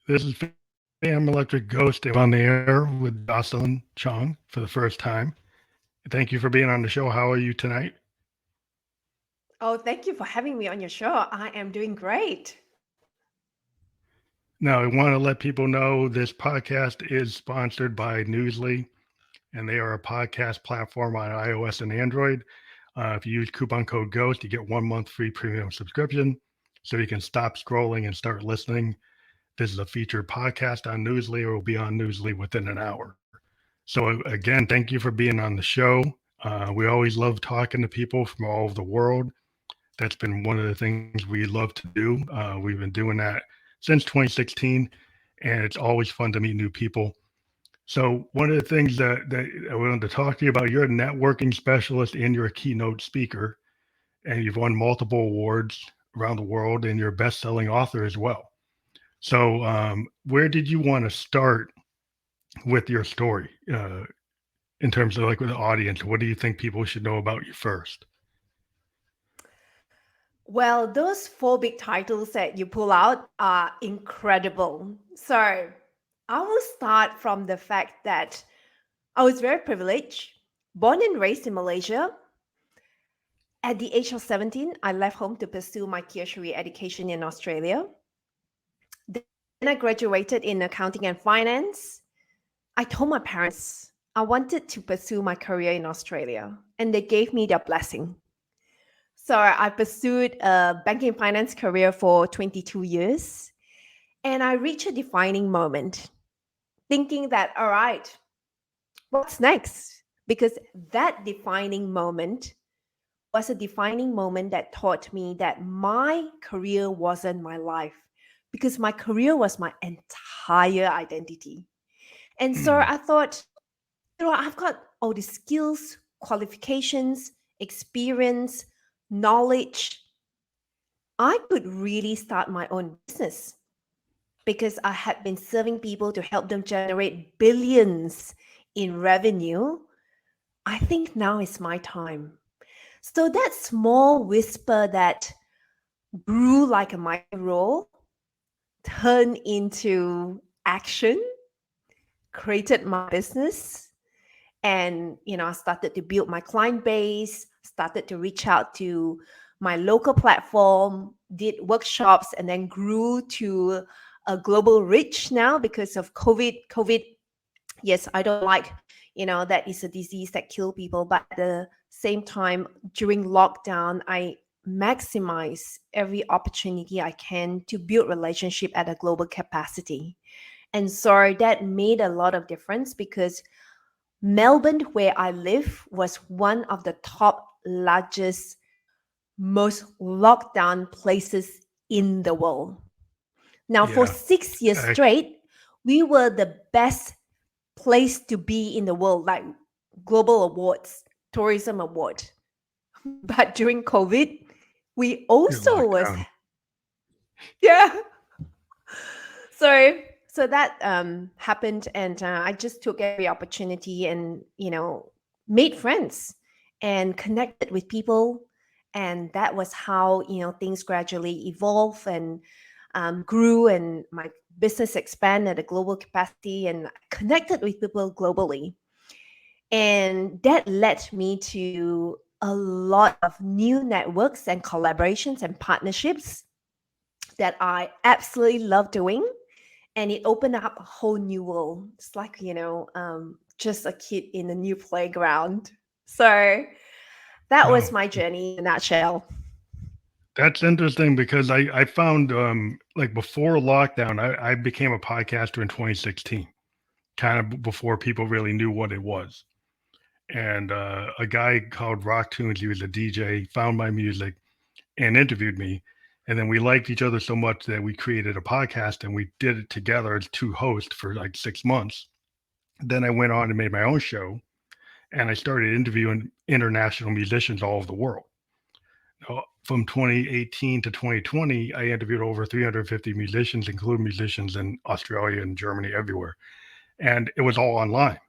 This is Fam Electric Ghost on the air with Jocelyn Chong for the first time. Thank you for being on the show. How are you tonight? Oh, thank you for having me on your show. I am doing great. Now, I want to let people know this podcast is sponsored by Newsly, and they are a podcast platform on iOS and Android. If you use coupon code GHOST, you get 1 month free premium subscription so you can stop scrolling and start listening. This is a featured podcast on Newsly, or will be on Newsly within an hour. So, again, thank you for being on the show. We always love talking to people from all over the world. That's been one of the things we love to do. We've been doing that since 2016, and it's always fun to meet new people. So, one of the things that I wanted to talk to you about, you're a networking specialist and you're a keynote speaker, and you've won multiple awards around the world, and you're a best selling author as well. So, where did you want to start with your story in terms of like with the audience? What do you think people should know about you first? Well, those four big titles that you pull out are incredible. So I will start from the fact that I was very privileged, born and raised in Malaysia. At the age of 17, I left home to pursue my tertiary education in Australia. Then I graduated in accounting and finance. I told my parents I wanted to pursue my career in Australia, and they gave me their blessing. So I pursued a banking finance career for 22 years, and I reached a defining moment thinking that, all right, what's next? Because that defining moment was a defining moment that taught me that my career wasn't my life, because my career was my entire identity. And so I thought, I've got all the skills, qualifications, experience, knowledge. I could really start my own business because I had been serving people to help them generate billions in revenue. I think now is my time. So that small whisper that grew like a mighty roar turned into action, created my business, and I started to build my client base, started to reach out to my local platform, did workshops, and then grew to a global reach now because of covid. Yes, I don't like, that is a disease that kill people, but at the same time, during lockdown, I maximize every opportunity I can to build relationship at a global capacity. And so that made a lot of difference because Melbourne, where I live, was one of the top largest, most locked down places in the world. Now, for Yeah, 6 years I, straight, we were the best place to be in the world, like global awards, tourism award. But during COVID, we you're also locked was, down. yeah. So that happened, and I just took every opportunity and made friends and connected with people, and that was how things gradually evolved and grew, and my business expanded at a global capacity and connected with people globally, and that led me to a lot of new networks and collaborations and partnerships that I absolutely love doing, and it opened up a whole new world. It's like just a kid in a new playground. So that Wow, was my journey in a nutshell. that's interesting because I found like before lockdown, I became a podcaster in 2016, kind of before people really knew what it was. And a guy called Rock Tunes, he was a DJ, found my music and interviewed me. And then we liked each other so much that we created a podcast and we did it together as two hosts for like 6 months. Then I went on and made my own show and I started interviewing international musicians all over the world. Now, from 2018 to 2020, I interviewed over 350 musicians, including musicians in Australia and Germany, everywhere. And it was all online.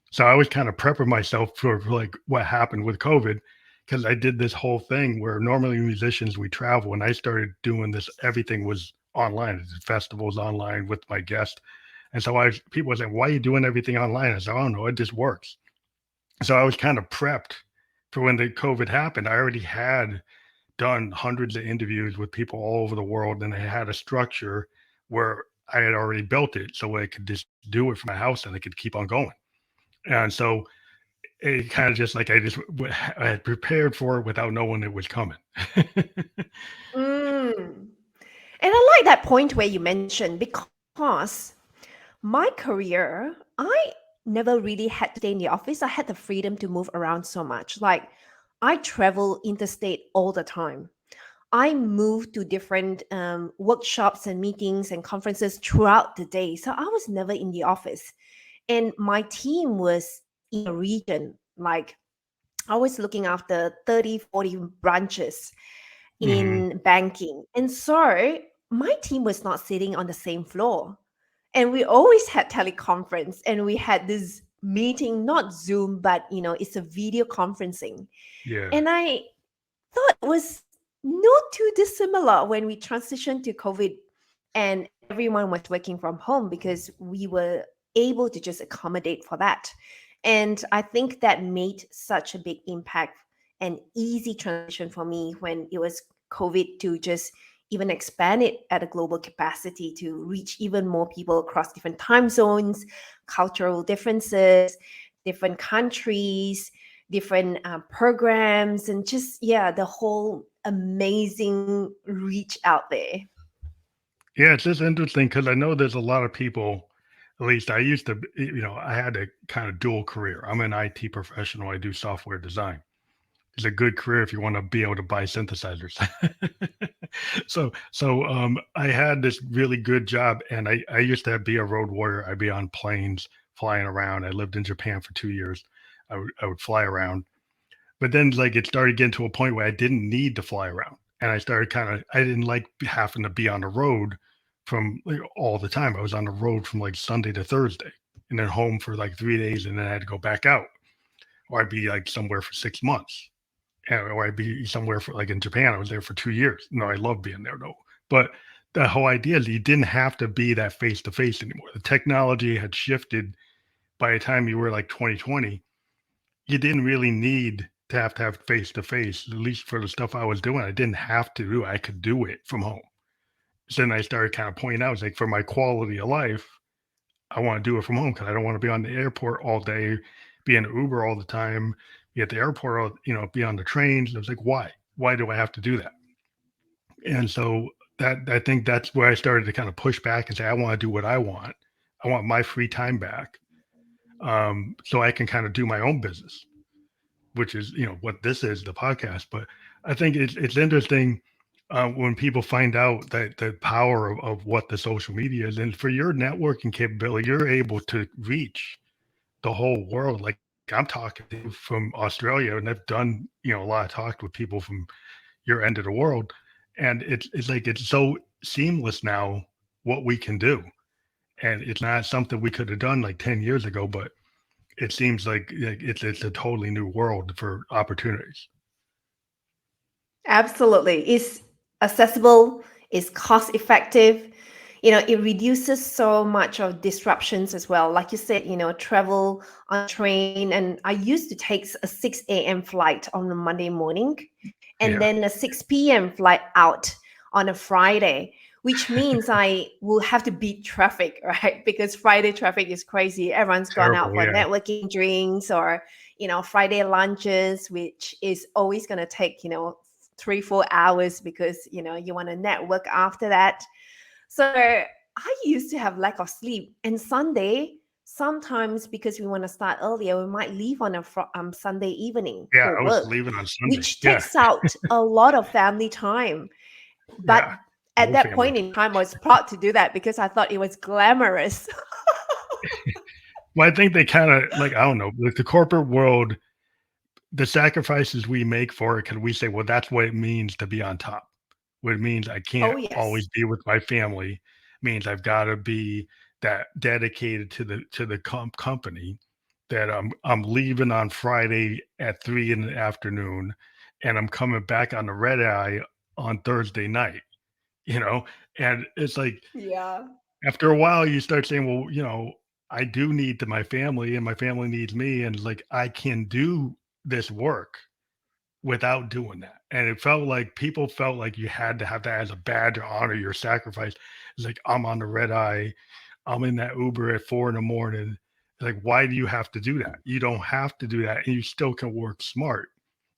So I was kind of prepping myself for like what happened with COVID because I did this whole thing where normally musicians we travel and I started doing this, everything was online, I did festivals online with my guests. And so people were saying, why are you doing everything online? I said, I don't know, it just works. So I was kind of prepped for when the COVID happened. I already had done hundreds of interviews with people all over the world, and I had a structure where I had already built it so I could just do it from my house and I could keep on going. And so it kind of just like I had prepared for it without knowing it was coming. Mm. And I like that point where you mentioned because my career, I never really had to stay in the office. I had the freedom to move around so much. Like I travel interstate all the time. I moved to different workshops and meetings and conferences throughout the day. So I was never in the office. And my team was in a region, like I was looking after 30, 40 branches Hmm. in banking. And so my team was not sitting on the same floor. And we always had teleconference and we had this meeting, not Zoom, but it's a video conferencing. Yeah. And I thought it was not too dissimilar when we transitioned to COVID and everyone was working from home because we were able to just accommodate for that. And I think that made such a big impact and easy transition for me when it was COVID to just even expand it at a global capacity to reach even more people across different time zones, cultural differences, different countries, different programs, and just, yeah, the whole amazing reach out there. Yeah, it's just interesting because I know there's a lot of people, at least I used to, I had a kind of dual career. I'm an IT professional, I do software design. It's a good career if you want to be able to buy synthesizers. So I had this really good job, and I used to be a road warrior. I'd be on planes flying around. I lived in Japan for 2 years. I would fly around, but then like it started getting to a point where I didn't need to fly around, and I started I didn't like having to be on the road from like, all the time. I was on the road from like Sunday to Thursday, and then home for like 3 days, and then I had to go back out, or I'd be like somewhere for 6 months, or I'd be somewhere for like in Japan. I was there for 2 years. No, I love being there though. But the whole idea is you didn't have to be that face to face anymore. The technology had shifted by the time you were like 2020. You didn't really need to have face to face, at least for the stuff I was doing. I didn't have to do it. I could do it from home. So then I started kind of pointing out, it's like for my quality of life, I want to do it from home because I don't want to be on the airport all day, be in Uber all the time, be at the airport, be on the trains. I was like, why? Why do I have to do that? And so that I think that's where I started to kind of push back and say, I want to do what I want. I want my free time back, so I can kind of do my own business, which is what this is, the podcast. But I think it's interesting when people find out that the power of what the social media is, and for your networking capability, you're able to reach the whole world. Like I'm talking to you from Australia, and I've done a lot of talk with people from your end of the world, and it's like it's so seamless now what we can do, and it's not something we could have done like 10 years ago, but it seems like it's a totally new world for opportunities. Absolutely. It's accessible, it's cost effective. It reduces so much of disruptions as well. Like you said, travel on train. And I used to take a 6 a.m. flight on a Monday morning and Yeah, then a 6 p.m. flight out on a Friday, which means I will have to beat traffic, right? Because Friday traffic is crazy. Everyone's gone out terrible. for Yeah, networking drinks or, Friday lunches, which is always going to take, 3-4 hours because you want to network after that. So I used to have lack of sleep, and Sunday sometimes because we want to start earlier, we might leave on a Sunday evening yeah. for I was work, leaving on Sunday. which Yeah, takes out a lot of family time. But yeah. at No that family. point in time, I was proud to do that because I thought it was glamorous. Well, I think they kind of like I don't know, like the corporate world, the sacrifices we make for it, because we say, well, that's what it means to be on top. What it means I Oh, can't yes. always be with my family means I've got to be that dedicated to the company, that I'm leaving on Friday at 3 in the afternoon, and I'm coming back on the red eye on Thursday night. you know, and it's like Yeah. after a while you start saying, well, I do need to my family and my family needs me. And like, I can do this work without doing that. And it felt like people felt like you had to have that as a badge to honor your sacrifice. It's like, I'm on the red eye. I'm in that Uber at 4 in the morning. Like, why do you have to do that? You don't have to do that. And you still can work smart.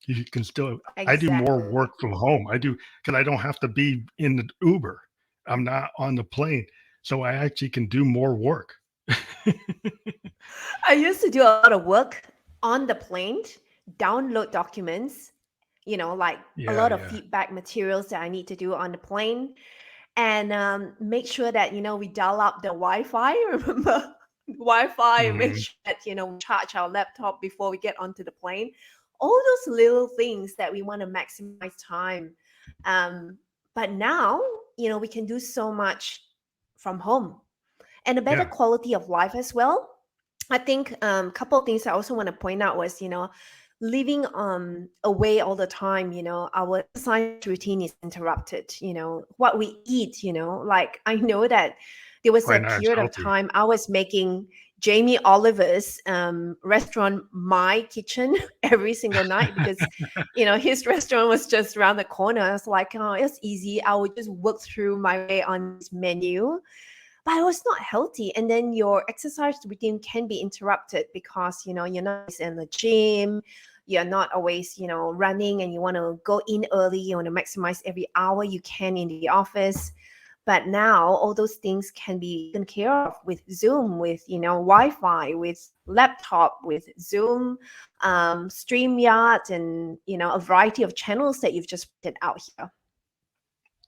You can still, I do more Exactly. work from home. I do, because I don't have to be in the Uber. I'm not on the plane. So I actually can do more work. I used to do a lot of work on the plane, download documents, like a Yeah, lot of yeah. feedback materials that I need to do on the plane, and make sure that we dial up the Wi-Fi. Remember, Wi-Fi, and make Hmm. sure that we charge our laptop before we get onto the plane. All those little things that we want to maximize time. But now, we can do so much from home and a better Yeah, quality of life as well. I think a couple of things I also want to point out was, living away all the time, our exercise routine is interrupted, what we eat, like I know that there was a probably not as period of healthy. time I was making Jamie Oliver's restaurant my kitchen every single night because his restaurant was just around the corner. It's like, oh, it's easy, I would just work through my way on his menu, but it was not healthy. And then your exercise routine can be interrupted because you're not always in the gym, you're not always running, and you want to go in early, you want to maximize every hour you can in the office. But now all those things can be taken care of with Zoom, with Wi-Fi, with laptop, with Zoom, StreamYard, and a variety of channels that you've just put out here.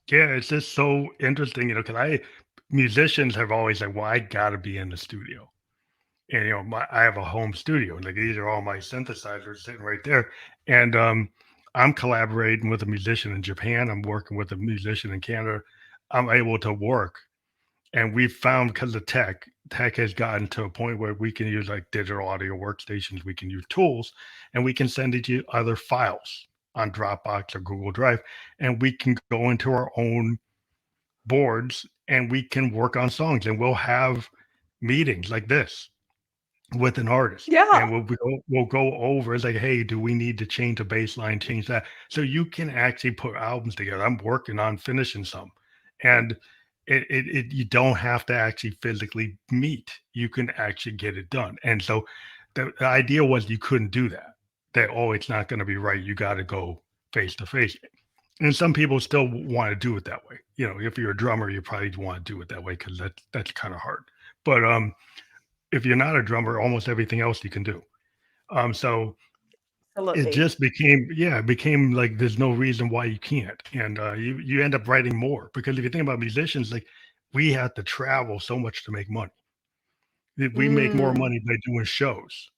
Yeah, it's just so interesting, because musicians have always said, well, I gotta be in the studio. And I have a home studio. Like, these are all my synthesizers sitting right there. And I'm collaborating with a musician in Japan. I'm working with a musician in Canada. I'm able to work. And we've found, because of tech has gotten to a point where we can use like digital audio workstations, we can use tools, and we can send each other files on Dropbox or Google Drive, and we can go into our own boards and we can work on songs, and we'll have meetings like this with an artist, Yeah. and we'll go over. It's like, hey, do we need to change the bass line, change that, so you can actually put albums together. I'm working on finishing some, and you don't have to actually physically meet. You can actually get it done. And so the idea was you couldn't do that, oh, it's not going to be right, you got to go face to face. And some people still want to do it that way. If you're a drummer, you probably want to do it that way because that's kind of hard. But if you're not a drummer, almost everything else you can do. So it Absolutely. just became, yeah, it became like there's no reason why you can't, and you end up writing more, because if you think about musicians, like, we have to travel so much to make money. We make more Mm. money by doing shows.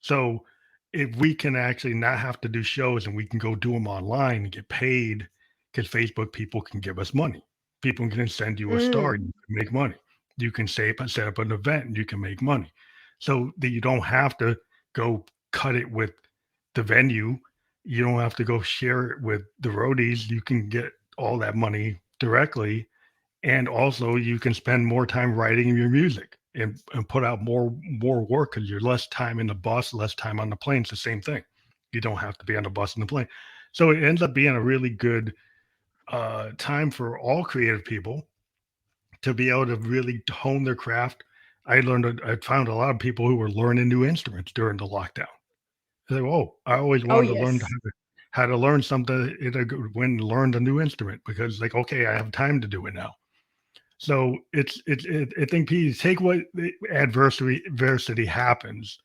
So if we can actually not have to do shows and we can go do them online and get paid, because Facebook people can give us money. People can send you a star, you Mm. can make money. You can set up an event and you can make money. So that you don't have to go cut it with the venue. You don't have to go share it with the roadies. You can get all that money directly, and also you can spend more time writing your music and put out more work, because you're less time in the bus, less time on the plane. It's the same thing. You don't have to be on the bus and the plane. So it ends up being a really good time for all creative people to be able to really hone their craft. I found a lot of people who were learning new instruments during the lockdown. They're like, oh, I always Oh, wanted to learn yes. how to learn something, when learn a new instrument, because, like, okay, I have time to do it now. So I think, P, take what the adversity happens,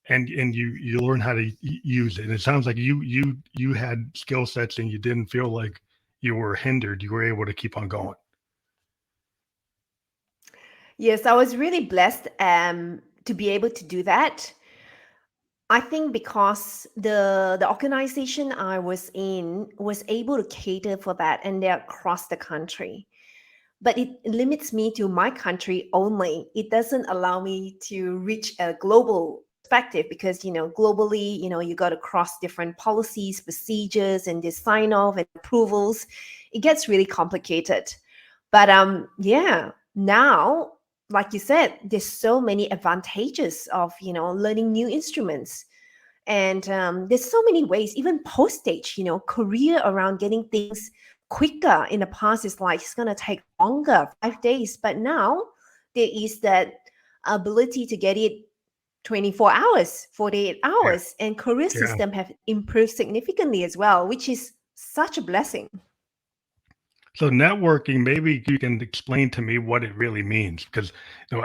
and you learn how to use it. And it sounds like you had skill sets and you didn't feel like you were hindered. You were able to keep on going. Yes, I was really blessed to be able to do that. I think because the organization I was in was able to cater for that, and they're across the country. But it limits me to my country only. It doesn't allow me to reach a global perspective because globally, you got to cross different policies, procedures, and the sign off and approvals. It gets really complicated. But yeah, now, like you said, there's so many advantages of, learning new instruments. And there's so many ways, even postage, career around getting things quicker. In the past, it's like it's going to take longer, 5 days. But now there is that ability to get it 24 hours, 48 Yeah. hours. And career Yeah. system have improved significantly as well, which is such a blessing. So networking, maybe you can explain to me what it really means, because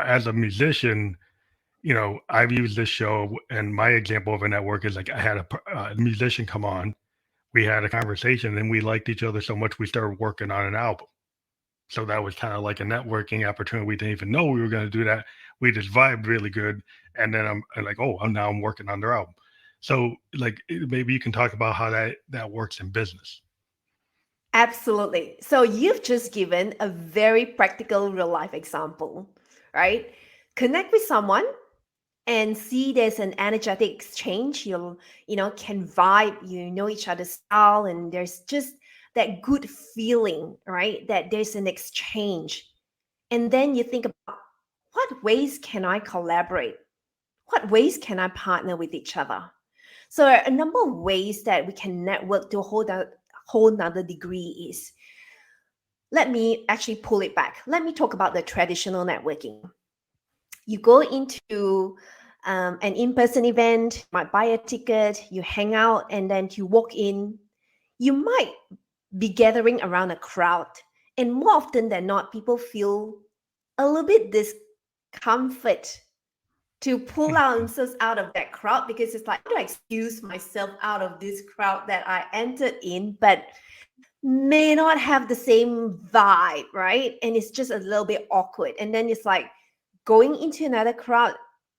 as a musician, I've used this show, and my example of a network is like I had a musician come on, we had a conversation, and we liked each other so much we started working on an album. So that was kind of like a networking opportunity. We didn't even know we were going to do that. We just vibed really good, and then I'm like, oh, now I'm working on their album. So like maybe you can talk about how that works in business. Absolutely. So you've just given a very practical real life example, right? Connect with someone and see there's an energetic exchange. You'll, can vibe, each other's style, and there's just that good feeling, right? That there's an exchange. And then you think about what ways can I collaborate? What ways can I partner with each other? So a number of ways that we can network to a whole nother degree is, let me actually pull it back. Let me talk about the traditional networking. You go into an in-person event, might buy a ticket, you hang out, and then you walk in. You might be gathering around a crowd, and more often than not, people feel a little bit discomfort to pull out Mhm. themselves out of that crowd, because it's like, how do I excuse myself out of this crowd that I entered in, but may not have the same vibe, right? And it's just a little bit awkward. And then it's like going into another crowd,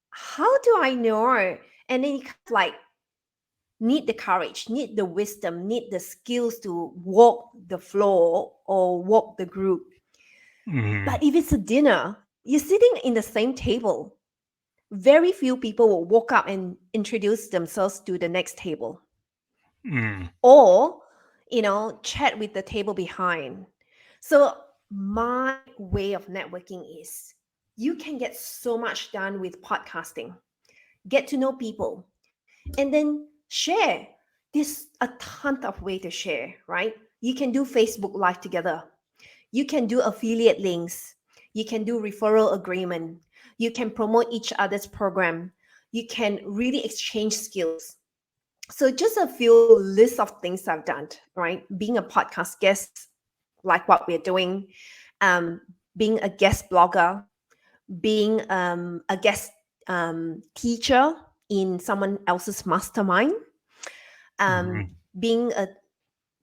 how do I know? And then you kind of like need the courage, need the wisdom, need the skills to walk the floor or walk the group. Mhm. But if it's a dinner, you're sitting in the same table. Very few people will walk up and introduce themselves to the next table, Mm. or chat with the table behind. So my way of networking is, you can get so much done with podcasting, get to know people, and then share. There's a ton of way to share, right? You can do Facebook Live together, you can do affiliate links, you can do referral agreement, you can promote each other's program, you can really exchange skills. So just a few lists of things I've done, right? Being a podcast guest, like what we're doing, um, being a guest blogger, being a guest teacher in someone else's mastermind, um, Mhm. being a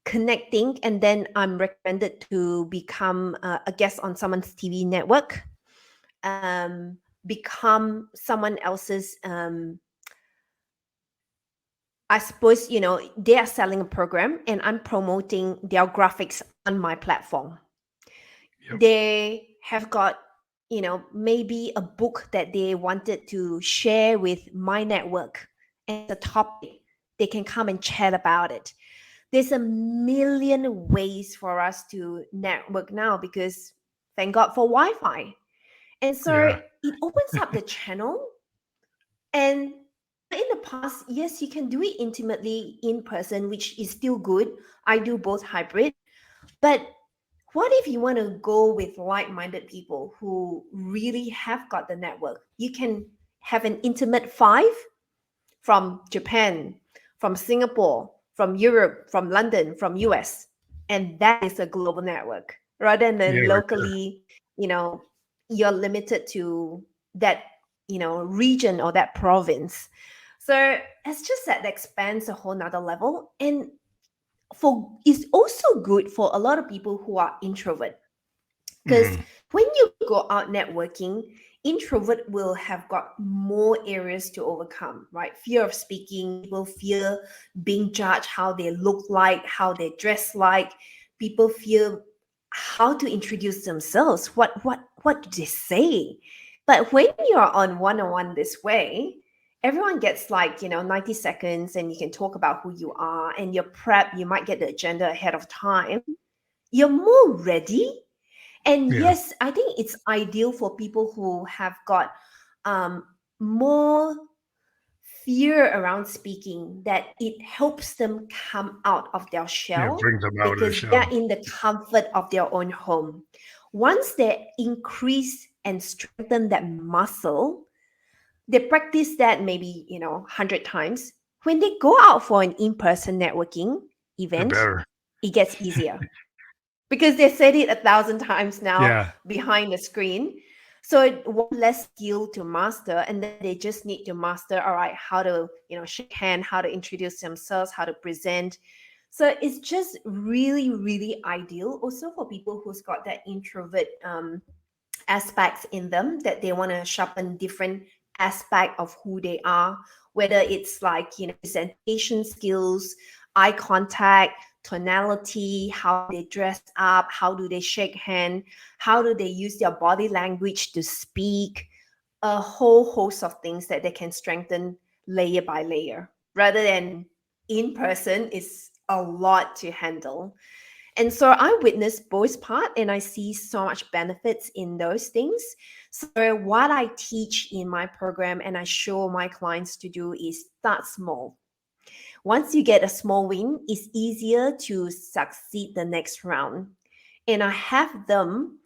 connecting, and then I'm recommended to become a guest on someone's TV network, become someone else's I suppose, they are selling a program and I'm promoting their graphics on my platform. Yep. They have got, maybe a book that they wanted to share with my network, and it's a topic. They can come and chat about it. There's a million ways for us to network now, because thank God for Wi Fi. And so Yeah. it opens up the channel. And in the past, yes, you can do it intimately in person, which is still good. I do both hybrid. But what if you want to go with like minded people who really have got the network? You can have an intimate five from Japan, from Singapore, from Europe, from London, from US. And that is a global network, rather Yeah. than Right there. locally, you're limited to that, region or that province. So it's just that expands a whole nother level. And it's also good for a lot of people who are introvert, because Mhm. when you go out networking, introvert will have got more areas to overcome, right? Fear of speaking, people fear being judged, how they look like, how they dress like. People fear how to introduce themselves. What do they say? But when you're on one-on-one this way, everyone gets like, 90 seconds, and you can talk about who you are, and your prep, you might get the agenda ahead of time. You're more ready, And Yeah. yes, I think it's ideal for people who have got um, more fear around speaking, that it helps them come out of their Yeah. shell Brings them out of the because they're shell. in the comfort of their own home. Once they increase and strengthen that muscle, they practice that maybe 100 times. When they go out for an in-person networking They're event, better. it gets easier because they said it 1,000 times now Yeah. behind the screen. So one less skill to master, and then they just need to master, all right, how to shake hand, how to introduce themselves, how to present. So it's just really, really ideal also for people who's got that introvert aspects in them, that they want to sharpen different aspect of who they are, whether it's like presentation skills, eye contact, tonality, how they dress up, how do they shake hand, how do they use their body language to speak, a whole host of things that they can strengthen layer by layer, rather than in person is a lot to handle. And so I witnessed both part, and I see so much benefits in those things. So what I teach in my program and I show my clients to do is start small. Once you get a small win, it's easier to succeed the next round. And I have them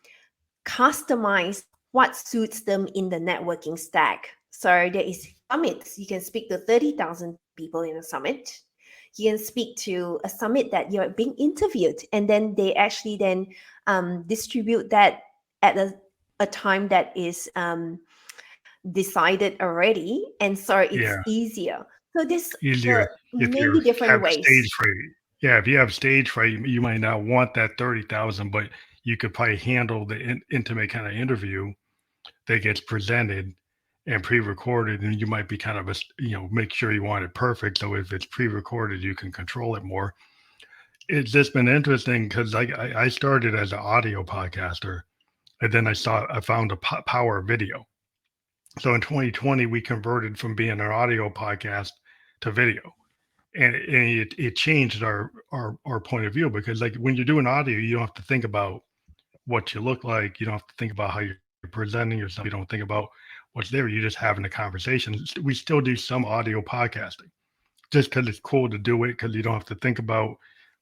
customize what suits them in the networking stack. So there is summits. You can speak to 30,000 people in a summit. You can speak to a summit that you're being interviewed, and then they actually then distribute that at a time that is decided already, and so it's Yeah. easier. So there's Easier if you many different have ways. stage fright. Yeah, if you have stage fright, you might not want that 30,000, but you could probably handle the intimate kind of interview that gets presented and pre-recorded, and you might be kind of make sure you want it perfect. So if it's pre-recorded, you can control it more. It's just been interesting because I started as an audio podcaster, and then I found the power of video. So in 2020, we converted from being an audio podcast to video, and it changed our point of view, because like when you're doing audio, you don't have to think about what you look like. You don't have to think about how you're presenting yourself. You don't think about what's there. You're just having a conversation. We still do some audio podcasting just because it's cool to do it, because you don't have to think about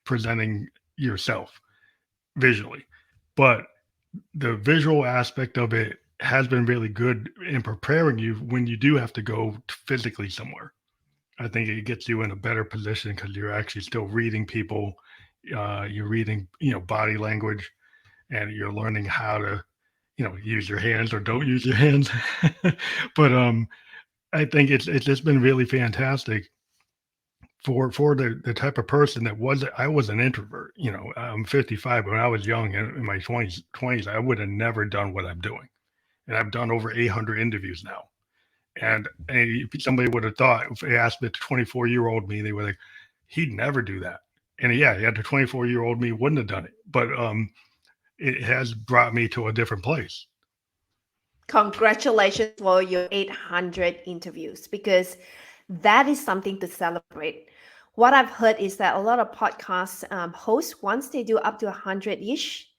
presenting yourself visually. But the visual aspect of it has been really good in preparing you when you do have to go physically somewhere. I think it gets you in a better position because you're actually still reading people. You're reading, body language, and you're learning how to, use your hands or don't use your hands. But I think it's just been really fantastic for the type of person that was. I was an introvert. I'm 55, but when I was young in my twenties, I would have never done what I'm doing, and I've done over 800 interviews now. And somebody would have thought, if they asked the 24-year-old me, they were like, he'd never do that. And yeah, the 24-year-old me wouldn't have done it. But it has brought me to a different place. Congratulations for your 800 interviews, because that is something to celebrate. What I've heard is that a lot of podcast hosts, once they do up to 100-ish,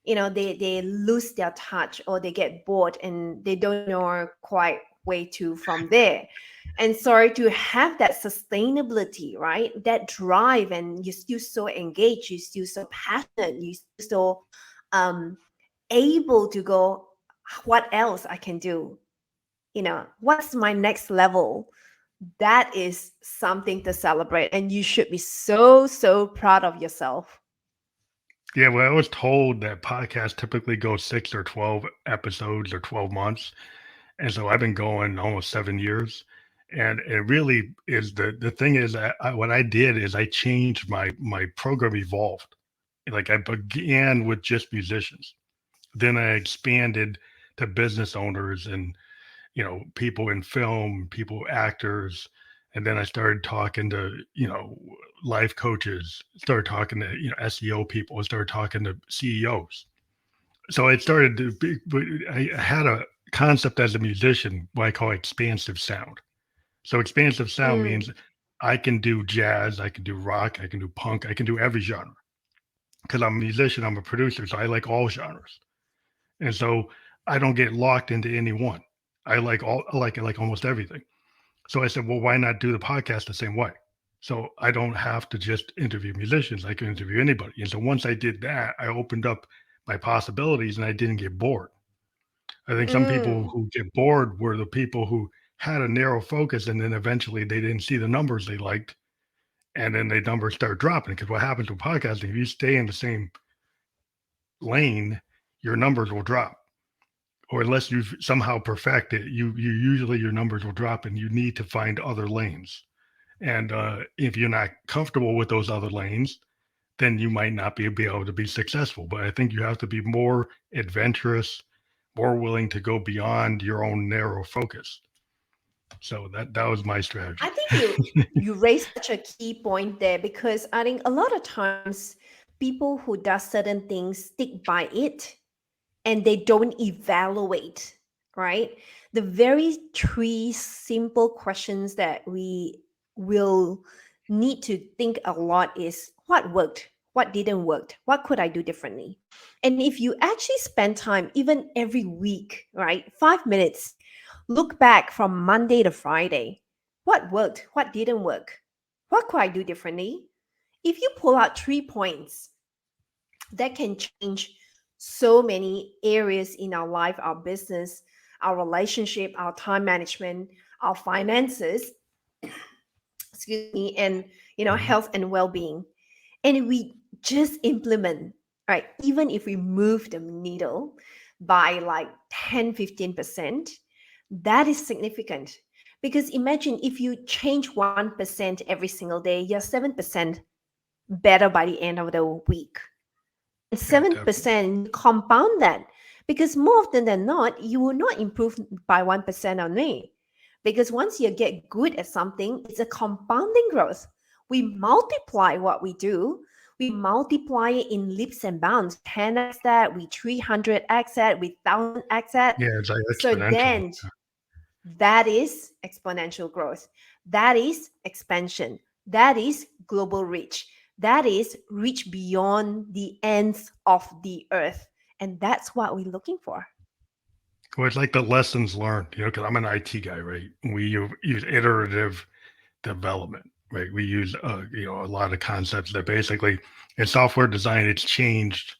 they lose their touch, or they get bored and they don't know quite way to from there. And so to have that sustainability, right, that drive, and you're still so engaged, you're still so passionate, you're still so um, able to go, what else I can do, what's my next level. That is something to celebrate, and you should be so, so proud of yourself. Yeah, well, I was told that podcasts typically go 6 or 12 episodes or 12 months. And so I've been going almost 7 years. And it really is the thing is, what I did is I changed my program evolved. Like I began with just musicians. Then I expanded to business owners and people in film, people, actors. And then I started talking to life coaches, started talking to SEO people, started talking to CEOs. So it started to be, but I had a concept as a musician what I call expansive sound. So expansive sound Mm. means I can do jazz, I can do rock, I can do punk, I can do every genre. because I'm a musician, I'm a producer, so I like all genres. And so I don't get locked into any one. I like almost everything. So I said, well, why not do the podcast the same way? So I don't have to just interview musicians. I can interview anybody. And so once I did that, I opened up my possibilities and I didn't get bored. I think some people Mm, who get bored were the people who had a narrow focus and then eventually they didn't see the numbers they liked. And then the numbers start dropping. Because what happens with podcasting, if you stay in the same lane, your numbers will drop. Or unless you somehow perfect it, you usually your numbers will drop and you need to find other lanes. And if you're not comfortable with those other lanes, then you might not be able to be successful. But I think you have to be more adventurous, more willing to go beyond your own narrow focus. So that was my I strategy. think you raised such a key point there, because I think a lot of times people who does certain things stick by it and they don't evaluate, right? The very three simple questions that we will need to think a lot is: what worked, what didn't work, what could I do differently? And if you actually spend time, even every week, right, 5 minutes, look back from Monday to Friday, what worked, what didn't work, what could I do differently? If you pull out 3 points, that can change so many areas in our life, our business, our relationship, our time management, our finances, excuse me, and Mhm. health and well-being. And we just implement, right? Even if we move the needle by like 10-15%, that is significant. Because imagine if you change 1% every single day, you're 7% better by the end of the week. And Yeah, definitely. 7%, compound that, because more often than not, you will not improve by 1% only. Because once you get good at something, it's a compounding growth. We multiply what we do, we multiply it in leaps and bounds. 10x that, we 300x that, we 1000x that. Yeah, it's like So exponential. then that is exponential growth. That is expansion. That is global reach. That is reach beyond the ends of the earth. And that's what we're looking for. Well, it's like the lessons learned, because I'm an IT guy, right? We use iterative development, right? We use, a lot of concepts that basically in software design, it's changed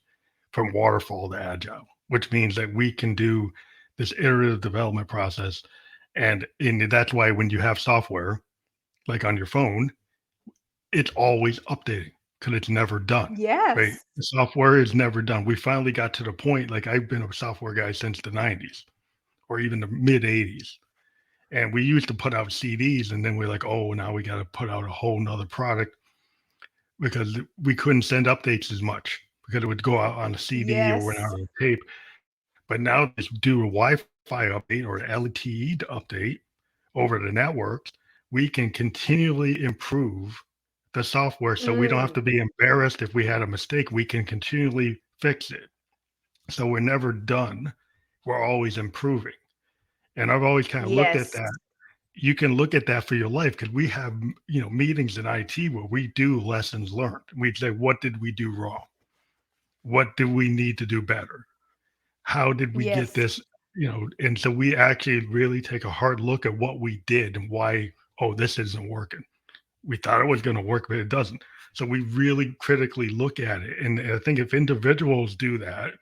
from waterfall to agile, which means that we can do this iterative development process. And that's why when you have software, like on your phone, it's always updating because it's never done, right? Yes. The software is never done. We finally got to the point, like I've been a software guy since the 90s or even the mid 80s. And we used to put out CDs and then we're like, oh, now we got to put out a whole nother product because we couldn't send updates as much because it would go out on a CD or went out Yes. on a tape. But now just do a Wi-Fi update or LTE update over the networks, we can continually improve the software so we don't have Mm, to be embarrassed if we had a mistake. We can continually fix it. So we're never done. We're always improving. And I've always kind of looked at yes. that. You can look at that for your life because we have, meetings in IT where we do lessons learned. We say, what did we do wrong? What do we need to do better? How did we get Yes. this? And so we actually really take a hard look at what we did and why, oh, this isn't working. We thought it was going to work, but it doesn't. So we really critically look at it. And I think if individuals do that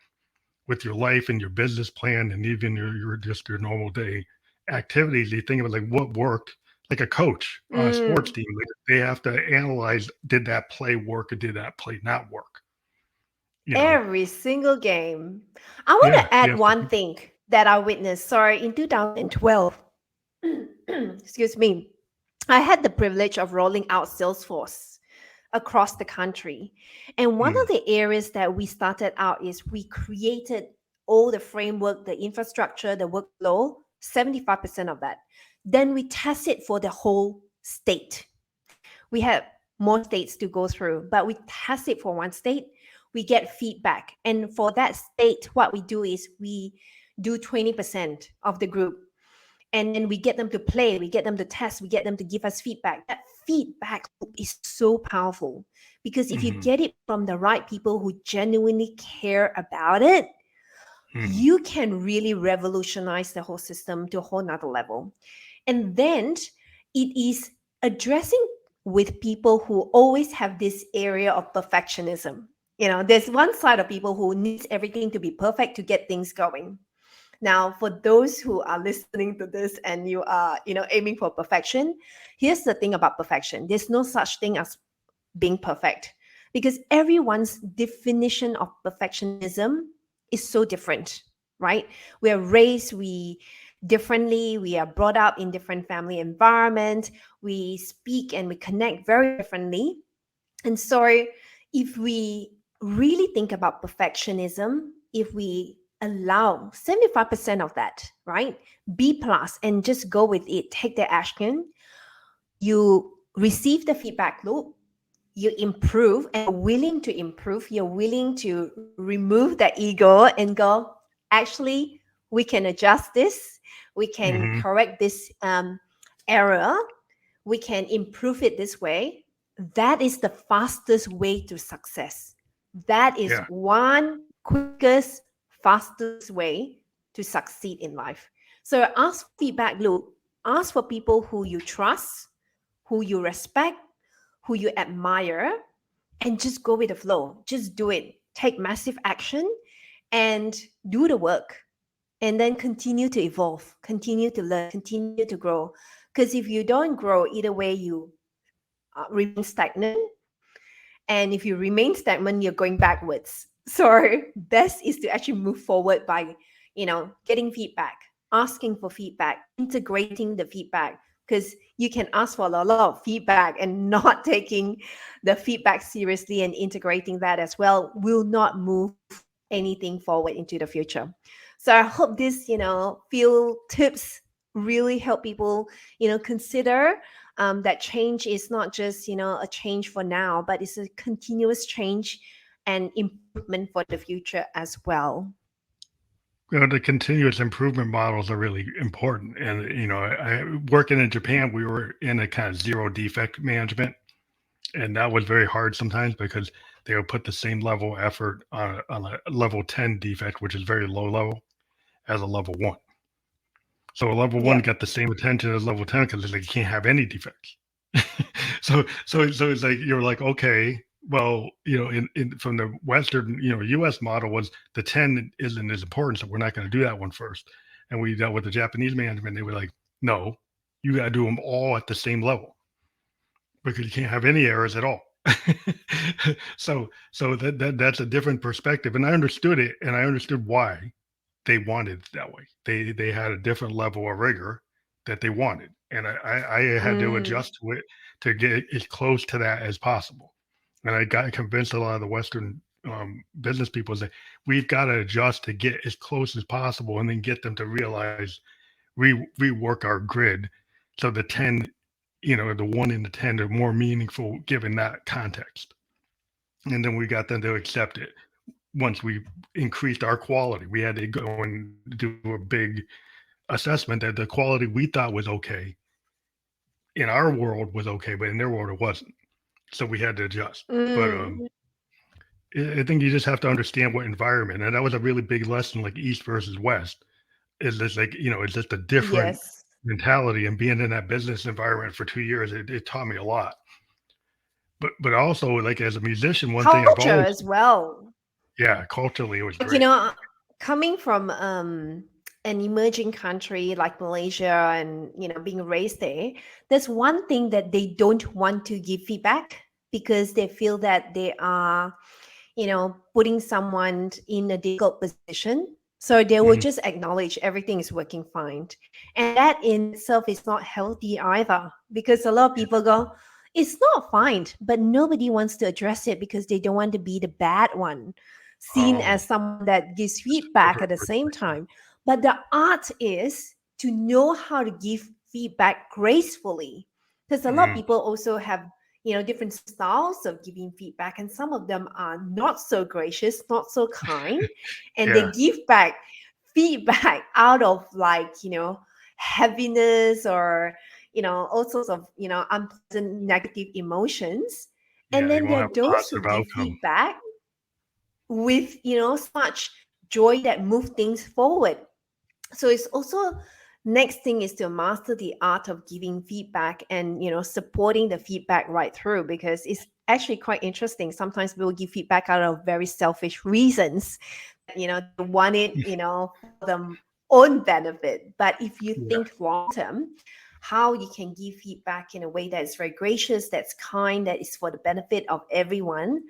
with your life and your business plan and even your just your normal day activities, you think about like what worked, like a coach on a sports Mm, team, like they have to analyze, did that play work or did that play not work? You know, every single game. I want yeah, to you add have to, one thing that I witnessed. Sorry, in 2012, excuse me, I had the privilege of rolling out Salesforce across the country. And one mm, of the areas that we started out is we created all the framework, the infrastructure, the workflow, 75% of that. Then we test it for the whole state. We have more states to go through, but we test it for one state. We get feedback. And for that state, what we do is we do 20% of the group, and then we get them to play, we get them to test, we get them to give us feedback. That feedback is so powerful, because if you Hmm. get it from the right people who genuinely care about it, Hmm. you can really revolutionize the whole system to a whole nother level. And then it is addressing with people who always have this area of perfectionism. There's one side of people who needs everything to be perfect to get things going. Now, for those who are listening to this and you are, aiming for perfection, here's the thing about perfection. There's no such thing as being perfect, because everyone's definition of perfectionism is so different, right? We are raised differently, we are brought up in different family environment, we speak and we connect very differently. And so if we really think about perfectionism, if we allow 75% of that, right, B plus, and just go with it, take the action, you receive the feedback loop, you improve and willing to improve, you're willing to remove the ego and go, actually, we can adjust this, we can Hmm. correct this error, we can improve it this way. That is the fastest way to success. That is Yeah. one quickest, fastest way to succeed in life. So ask for feedback loop, ask for people who you trust, who you respect, who you admire, and just go with the flow. Just do it. Take massive action and do the work. And then continue to evolve, continue to learn, continue to grow. Because if you don't grow, either way, you remain stagnant. And if you remain stagnant, you're going backwards. So best is to actually move forward by, getting feedback, asking for feedback, integrating the feedback. Because you can ask for a lot of feedback and not taking the feedback seriously and integrating that as well will not move anything forward into the future. So I hope this, few tips really help people, consider that change is not just a change for now, but it's a continuous change and improvement for the future as well. The continuous improvement models are really important. And, working in Japan, we were in a kind of zero defect management. And that was very hard sometimes because they would put the same level of effort on a level 10 defect, which is very low level, as a level one. So a level one Yep. got the same attention as level 10 because it's like you can't have any defects. So it's like you're like, okay, well, in from the Western, US model was the 10 isn't as important, so we're not going to do that one first. And we dealt with the Japanese management, they were like, no, you got to do them all at the same level because you can't have any errors at all. So that's a different perspective. And I understood it, and I understood why they wanted it that way. They had a different level of rigor that they wanted, and I had to Mm, adjust to it to get as close to that as possible. And I got convinced a lot of the Western business people that we've got to adjust to get as close as possible, and then get them to realize rework our grid so the 10, the 1 and the 10 are more meaningful given that context. And then we got them to accept it. Once we increased our quality, we had to go and do a big assessment that the quality we thought was okay in our world was okay, but in their world it wasn't. So we had to adjust. But mm, I think you just have to understand what environment, and that was a really big lesson, like East versus West. Is just like it's just a different yes. mentality, and being in that business environment for 2 years, it taught me a lot. But also, like, as a musician, one thing I've Culture always, as well. yeah, culturally it was Like, great. coming from an emerging country like Malaysia and, being raised there, there's one thing that they don't want to give feedback because they feel that they are, putting someone in a difficult position. So they will Mhm. just acknowledge everything is working fine. And that in itself is not healthy either, because a lot of people go, it's not fine, but nobody wants to address it because they don't want to be the bad one, seen Oh, as someone that gives just feedback at different the same perspective. time. But the art is to know how to give feedback gracefully. Because a lot of Mhm. people also have different styles of giving feedback, and some of them are not so gracious, not so kind, and they Yeah. give back feedback out of, like, heaviness, or all sorts of, unpleasant negative emotions. And Yeah, then you there won't are have a those who positive give outcome. feedback with, so much joy that move things forward. So it's also, next thing is to master the art of giving feedback and, supporting the feedback right through, because it's actually quite interesting. Sometimes we'll give feedback out of very selfish reasons, they want it, for their own benefit. But if you Yeah. think long term, how you can give feedback in a way that is very gracious, that's kind, that is for the benefit of everyone,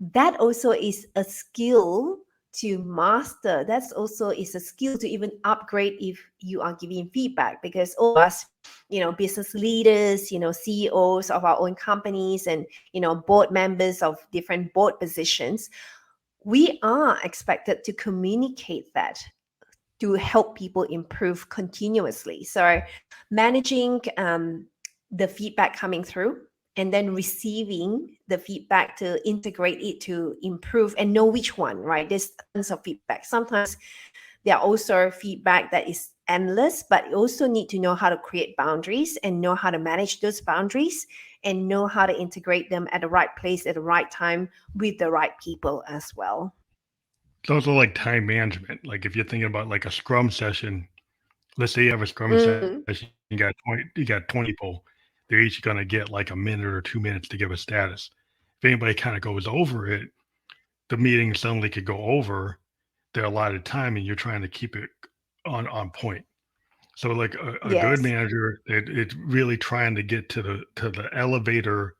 that also is a skill to master. That's also is a skill to even upgrade if you are giving feedback, because all of us, business leaders, CEOs of our own companies, and board members of different board positions, we are expected to communicate that to help people improve continuously. So managing the feedback coming through, and then receiving the feedback to integrate it to improve and know which one, right? There's tons of feedback. Sometimes there are also feedback that is endless, but you also need to know how to create boundaries and know how to manage those boundaries and know how to integrate them at the right place at the right time with the right people as well. It's also like time management. Like if you're thinking about like a scrum session, let's say you have a scrum session, Mm, you got 20 people, they're each gonna get like a minute or 2 minutes to give a status. If anybody kind of goes over it, the meeting suddenly could go over their allotted time, and you're trying to keep it on point. So like a good yes. manager, it's really trying to get to the elevator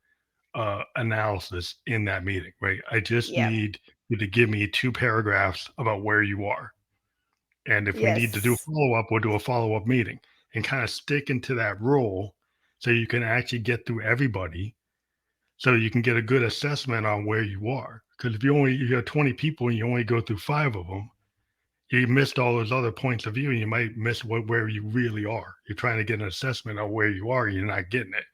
analysis in that meeting, right? I just Yeah. need you to give me 2 paragraphs about where you are. And if we need to do a Yes. follow up, we'll do a follow up meeting and kind of stick into that role so you can actually get through everybody so you can get a good assessment on where you are. Because if you have 20 people and you only go through 5 of them, you missed all those other points of view and you might miss where you really are. You're trying to get an assessment of where you are, and you're not getting it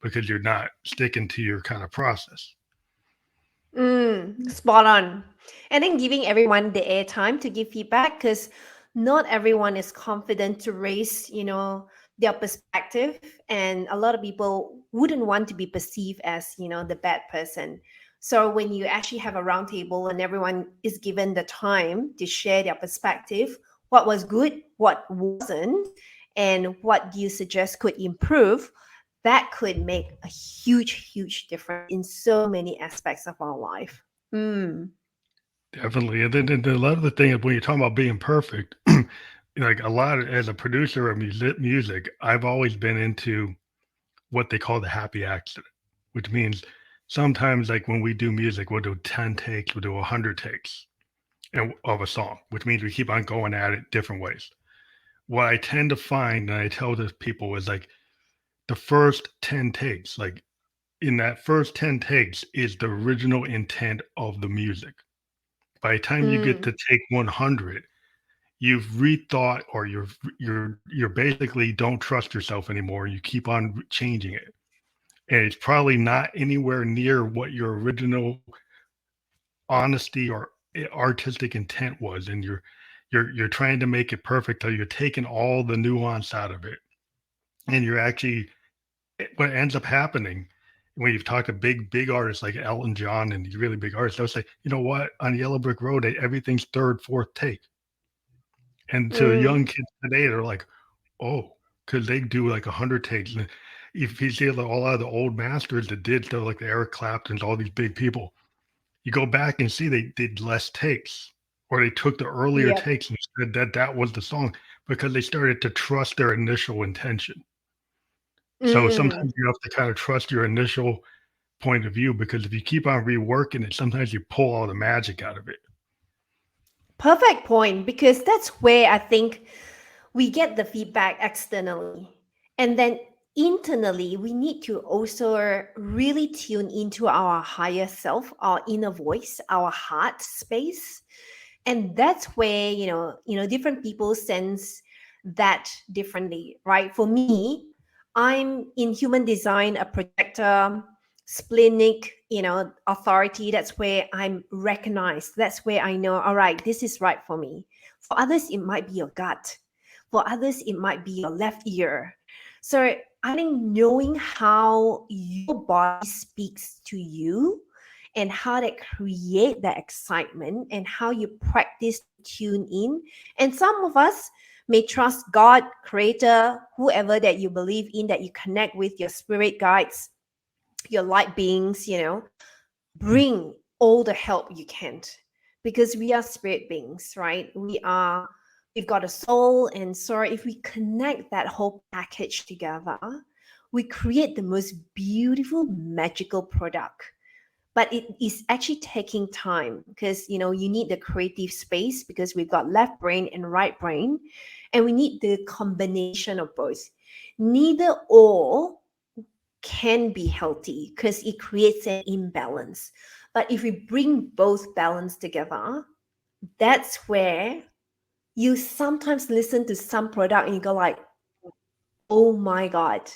because you're not sticking to your kind of process. Spot on. And then giving everyone the airtime to give feedback, because not everyone is confident to raise, their perspective. And a lot of people wouldn't want to be perceived as, the bad person. So when you actually have a roundtable and everyone is given the time to share their perspective, what was good, what wasn't, and what do you suggest could improve, that could make a huge, huge difference in so many aspects of our life. Mm. Definitely. And then a lot of the thing is when you're talking about being perfect, like a lot of, as a producer of music, I've always been into what they call the happy accident, which means sometimes like when we do music, we'll do 10 takes, we'll do 100 takes of a song, which means we keep on going at it different ways. What I tend to find, and I tell this people, is like the first 10 takes, like in that first 10 takes is the original intent of the music. By the time you get Mm. to take 100, you've rethought, or you're basically don't trust yourself anymore. You keep on changing it, and it's probably not anywhere near what your original honesty or artistic intent was, and you're trying to make it perfect, so you're taking all the nuance out of it, and you're actually, what ends up happening when you've talked to big artists like Elton John and these really big artists, they'll say, you know what, on Yellow Brick Road, everything's third, fourth take. And to young Mm. kids today, they're like, oh, because they do like 100 takes. And if you see like a lot of the old masters that did stuff like the Eric Claptons, all these big people, you go back and see they did less takes, or they took the earlier Yep. takes and said that that was the song because they started to trust their initial intention. So Mm. sometimes you have to kind of trust your initial point of view, because if you keep on reworking it, sometimes you pull all the magic out of it. Perfect point, because that's where I think we get the feedback externally. And then internally, we need to also really tune into our higher self, our inner voice, our heart space. And that's where, different people sense that differently, right? For me, I'm in human design a projector, splenic, authority. That's where I'm recognized. That's where I know, all right, this is right for me. For others, it might be your gut. For others, it might be your left ear. So I think knowing how your body speaks to you and how that create that excitement and how you practice to tune in. And some of us may trust God, creator, whoever that you believe in, that you connect with, your spirit guides, your light beings, bring all the help you can, because we are spirit beings, right? We've got a soul. And so if we connect that whole package together, we create the most beautiful magical product. But it is actually taking time, because you need the creative space, because we've got left brain and right brain, and we need the combination of both. Neither or can be healthy, because it creates an imbalance. But if we bring both balance together, that's where you sometimes listen to some product and you go like, oh my God,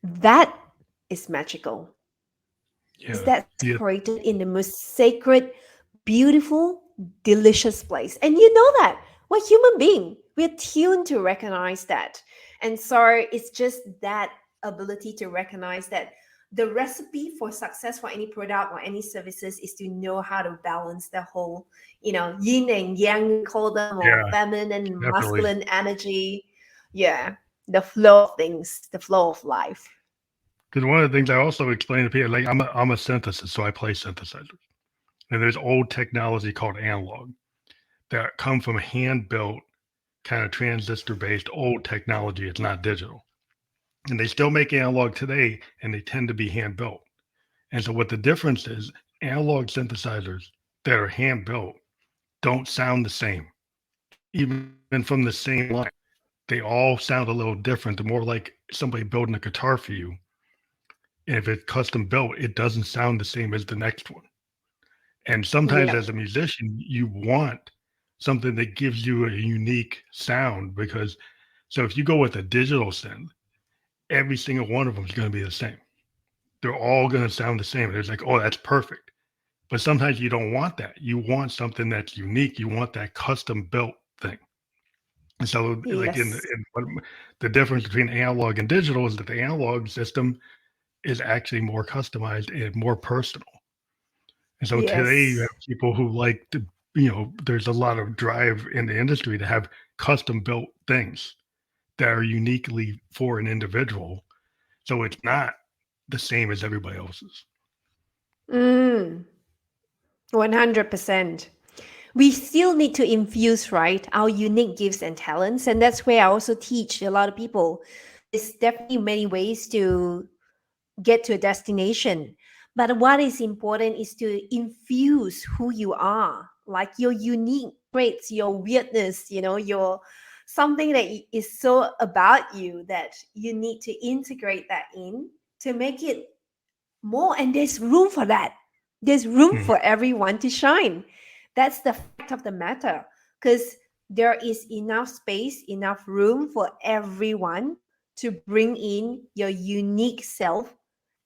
that is magical. Because Yeah. that's Yeah. created in the most sacred, beautiful, delicious place. And you know that. We're human being. We're tuned to recognize that. And so it's just that ability to recognize that the recipe for success for any product or any services is to know how to balance the whole, yin and yang, we call them, or Yeah. feminine and Definitely. masculine energy. Yeah. The flow of things, the flow of life. Because one of the things I also explain to people, like I'm a synthesis, so I play synthesizers. And there's old technology called analog that come from hand built kind of transistor based old technology. It's not digital. And they still make analog today, and they tend to be hand built. And so what the difference is, analog synthesizers that are hand built don't sound the same, even from the same line. They all sound a little different. They're more like somebody building a guitar for you. And if it's custom built, it doesn't sound the same as the next one. And sometimes Yeah. as a musician, you want something that gives you a unique sound because so if you go with a digital synth, every single one of them is going to be the same. They're all going to sound the same. It's like, oh, that's perfect. But sometimes you don't want that. You want something that's unique. You want that custom built thing. And so, like Yes. the difference between analog and digital is that the analog system is actually more customized and more personal. And so today you Yes. have people who like to, there's a lot of drive in the industry to have custom built things that are uniquely for an individual. So it's not the same as everybody else's. Mm, 100%. We still need to infuse, right, our unique gifts and talents. And that's where I also teach a lot of people. There's definitely many ways to get to a destination. But what is important is to infuse who you are, like your unique traits, your weirdness, your something that is so about you that you need to integrate that in to make it more. And there's room for that. There's room Mhm. for everyone to shine. That's the fact of the matter, because there is enough space, enough room for everyone to bring in your unique self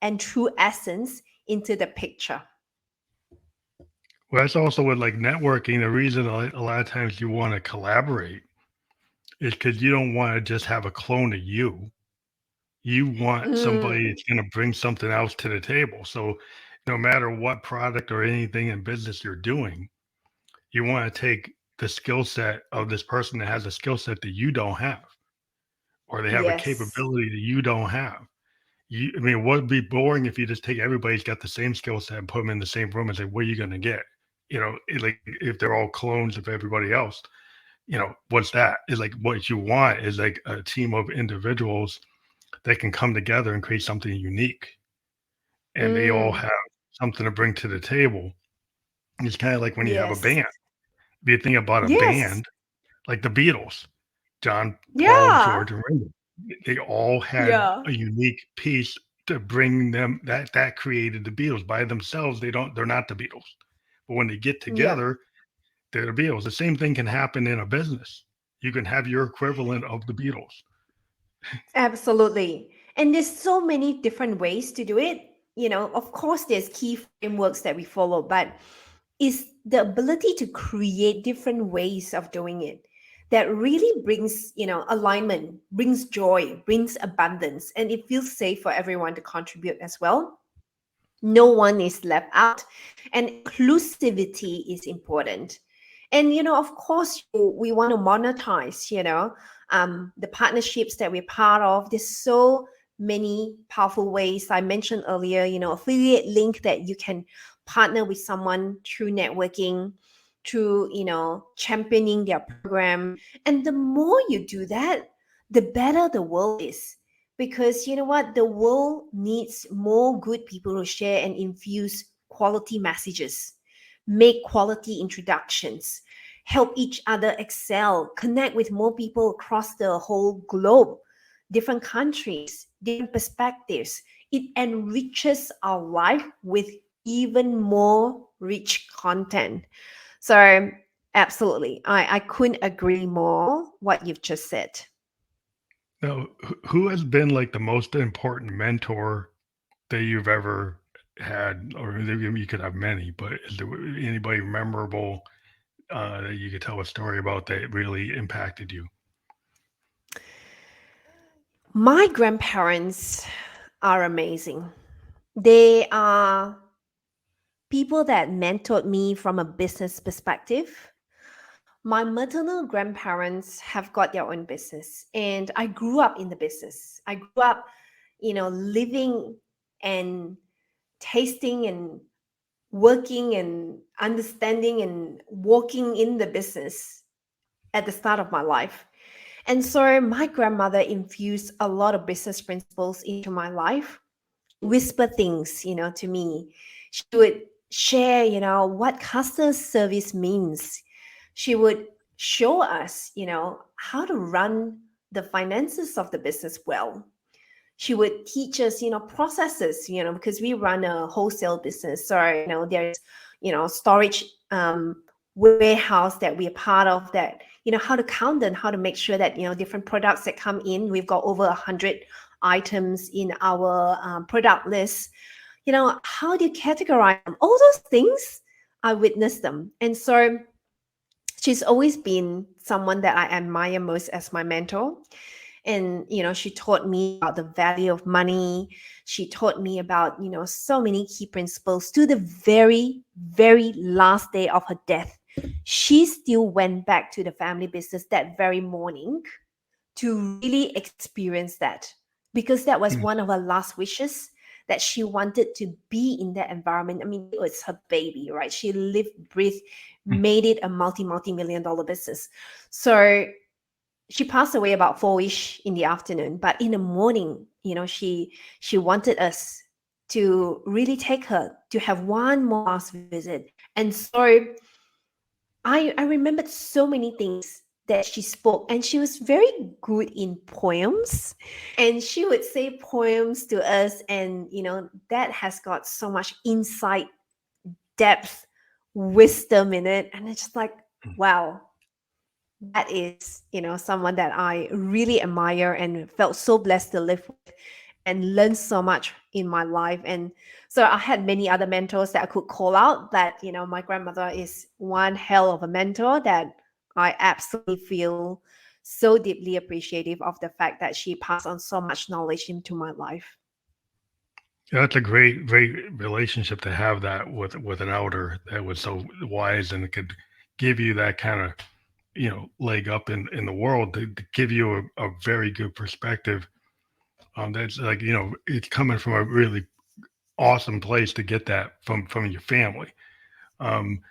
and true essence into the picture. Well, that's also with like networking. The reason a lot of times you want to collaborate is because you don't want to just have a clone of you. You want somebody Mm, that's going to bring something else to the table. So no matter what product or anything in business you're doing, you want to take the skill set of this person that has a skill set that you don't have, or they have a yes. capability that you don't have. I mean, what would be boring if you just take everybody's got the same skill set and put them in the same room and say, what are you going to get? Like if they're all clones of everybody else, what's that? Is like what you want is like a team of individuals that can come together and create something unique, and they all Mm, have something to bring to the table. It's kind of like when you have a yes. band. If you think about a Yes. band, like the Beatles, John, Paul, Yeah. George, and Ringo, they all had Yeah. a unique piece to bring them that created the Beatles. By themselves, they're not the Beatles. But when they get Yeah. together, they're the Beatles. The same thing can happen in a business. You can have your equivalent of the Beatles. Absolutely. And there's so many different ways to do it. Of course, there's key frameworks that we follow, but it's the ability to create different ways of doing it that really brings, alignment, brings joy, brings abundance, and it feels safe for everyone to contribute as well. No one is left out, and inclusivity is important. And of course, we want to monetize, the partnerships that we're part of. There's so many powerful ways I mentioned earlier, affiliate link that you can partner with someone through networking, through championing their program. And the more you do that, the better the world is, because you know what, the world needs more good people to share and infuse quality messages, make quality introductions, help each other excel, connect with more people across the whole globe, different countries, different perspectives. It enriches our life with even more rich content. So absolutely, I couldn't agree more what you've just said. Now, who has been like the most important mentor that you've ever had, or you could have many, but is there anybody memorable that you could tell a story about that really impacted you? My grandparents are amazing. They are people that mentored me from a business perspective. My maternal grandparents have got their own business, and I grew up in the business. I grew up, living and tasting and working and understanding and walking in the business at the start of my life. And so my grandmother infused a lot of business principles into my life. She'd whisper things, to me. She would share, what customer service means. She would show us, how to run the finances of the business well. She would teach us, processes, because we run a wholesale business. So, there's, storage warehouse that we're part of, that, how to count them, how to make sure that, different products that come in, we've got over 100 items in our product list. How do you categorize them? All those things, I witnessed them. And so she's always been someone that I admire most as my mentor. And she taught me about the value of money. She taught me about so many key principles to the very, very last day of her death. She still went back to the family business that very morning to really experience that, because that was Mm, one of her last wishes, that she wanted to be in that environment. I mean, it was her baby, right? She lived, breathed, mm, made it a multi-million dollar business. So she passed away about 4ish in the afternoon, but in the morning, she wanted us to really take her to have one more last visit. And so I remembered so many things that she spoke, and she was very good in poems, and she would say poems to us, and that has got so much insight, depth, wisdom in it. And it's just like, mm. wow, that is, someone that I really admire and felt so blessed to live with and learn so much in my life. And so I had many other mentors that I could call out, but my grandmother is one hell of a mentor that I absolutely feel so deeply appreciative of, the fact that she passed on so much knowledge into my life. Yeah, that's a great relationship to have that with an elder that was so wise and could give you that kind of leg up in the world to give you a very good perspective. That's like it's coming from a really awesome place to get that from your family. Um,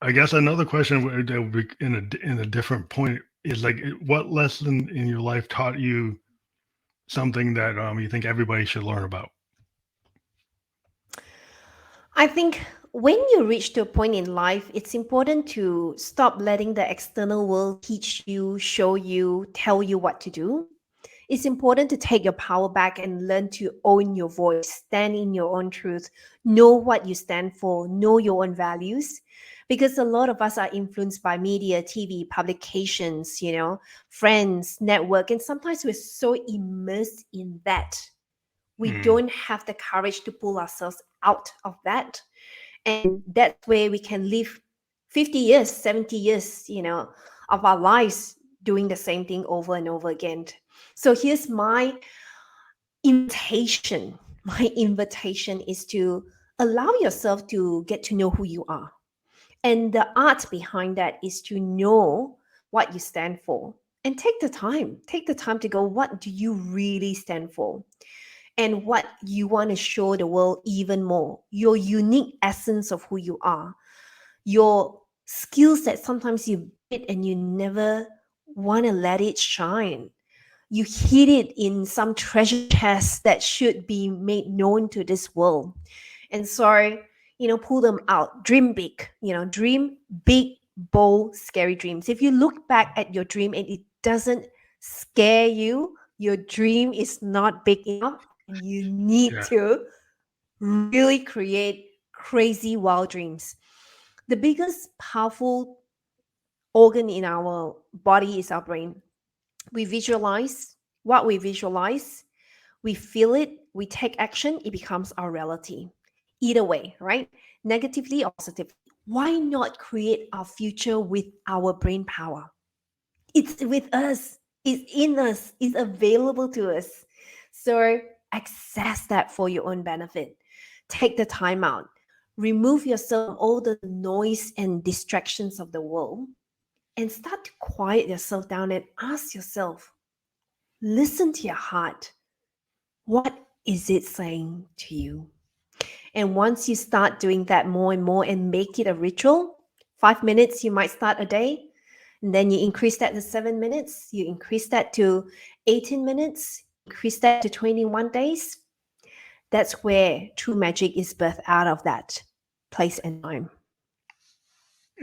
I guess another question that would be in a different point is like, what lesson in your life taught you something that you think everybody should learn about? I think when you reach to a point in life, it's important to stop letting the external world teach you, show you, tell you what to do. It's important to take your power back and learn to own your voice, stand in your own truth, know what you stand for, know your own values. Because a lot of us are influenced by media, TV, publications, friends, network, and sometimes we're so immersed in that, we Mm, don't have the courage to pull ourselves out of that. And that's where we can live 50 years, 70 years, of our lives doing the same thing over and over again. So here's my invitation. My invitation is to allow yourself to get to know who you are. And the art behind that is to know what you stand for. And take the time to go, what do you really stand for? And what you want to show the world even more, your unique essence of who you are, your skills that sometimes you bit and you never want to let it shine. You hid it in some treasure chest that should be made known to this world. And so, pull them out. Dream big, dream big, bold, scary dreams. If you look back at your dream and it doesn't scare you, your dream is not big enough, and you need Yeah. to really create crazy wild dreams. The biggest powerful organ in our body is our brain. We visualize what we visualize, we feel it, we take action, it becomes our reality. Either way, right? Negatively or positively. Why not create our future with our brain power? It's with us, it's in us, it's available to us. So access that for your own benefit. Take the time out. Remove yourself from all the noise and distractions of the world and start to quiet yourself down and ask yourself, listen to your heart. What is it saying to you? And once you start doing that more and more and make it a ritual, 5 minutes, you might start a day. And then you increase that to 7 minutes, you increase that to 18 minutes, increase that to 21 days. That's where true magic is birthed out of that place and time.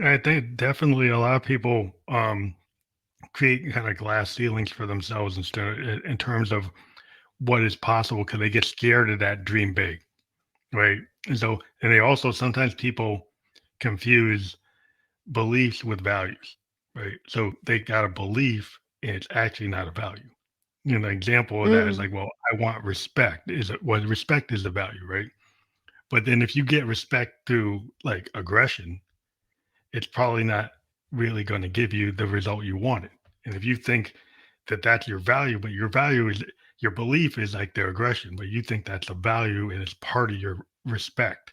I think definitely a lot of people create kind of glass ceilings for themselves instead in terms of what is possible because they get scared of that dream big, right? And they also sometimes people confuse beliefs with values, right? So they got a belief and it's actually not a value. The example of that is Mm, like, well, I want respect. Respect is the value, right? But then if you get respect through like aggression, it's probably not really going to give you the result you wanted. And if you think that that's your value, but your value is your belief is like their aggression, but you think that's a value and it's part of your respect,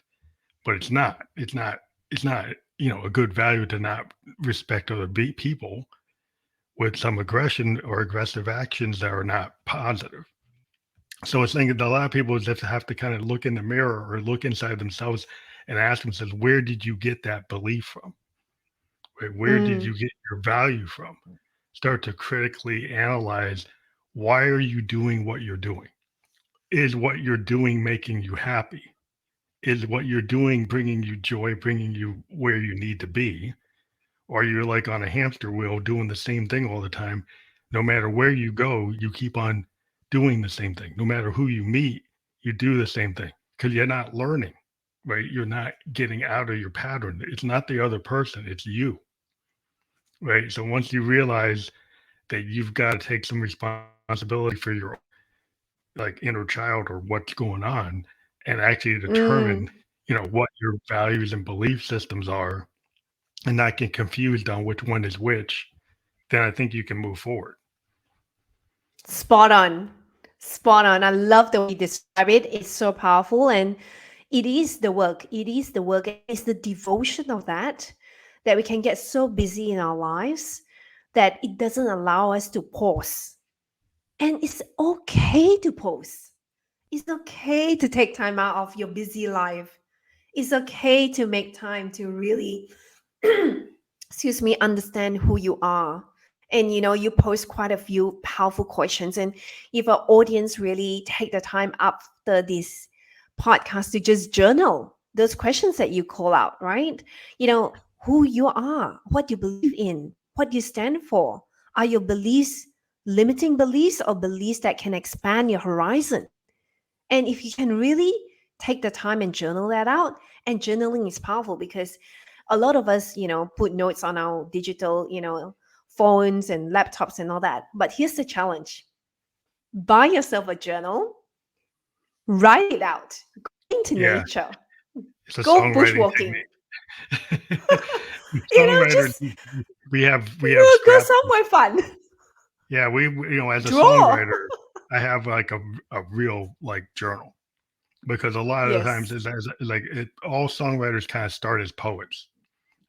but it's not. It's not. It's not. A good value to not respect other people with some aggression or aggressive actions that are not positive. So it's thinking that a lot of people just have to kind of look in the mirror or look inside themselves and ask themselves, where did you get that belief from? Right? Where did mm, you get your value from? Start to critically analyze, why are you doing what you're doing? Is what you're doing making you happy? Is what you're doing bringing you joy, bringing you where you need to be? Or you're like on a hamster wheel doing the same thing all the time. No matter where you go, you keep on doing the same thing. No matter who you meet, you do the same thing because you're not learning, right? You're not getting out of your pattern. It's not the other person, it's you, right? So once you realize that you've got to take some responsibility for your like inner child or what's going on and actually determine, mm. what your values and belief systems are and not get confused on which one is which, then I think you can move forward. Spot on. Spot on. I love the way you describe it. It's so powerful. And it is the work. It is the work. It's the devotion of that we can get so busy in our lives that it doesn't allow us to pause. And it's okay to pause. It's okay to take time out of your busy life. It's okay to make time to really excuse me, understand who you are. And you post quite a few powerful questions. And if our audience really take the time after this podcast to just journal those questions that you call out, right? Who you are, what you believe in, what you stand for. Are your beliefs limiting beliefs or beliefs that can expand your horizon? And if you can really take the time and journal that out, and journaling is powerful because a lot of us, put notes on our digital, phones and laptops and all that. But here's the challenge: buy yourself a journal, write it out, go into Yeah, nature, it's a go songwriting bushwalking. technique. Songwriters, Just we have go scraps. somewhere fun. Yeah, as a Draw. songwriter, I have like a real like journal because a lot of the times Yes. is as like all songwriters kind of start as poets,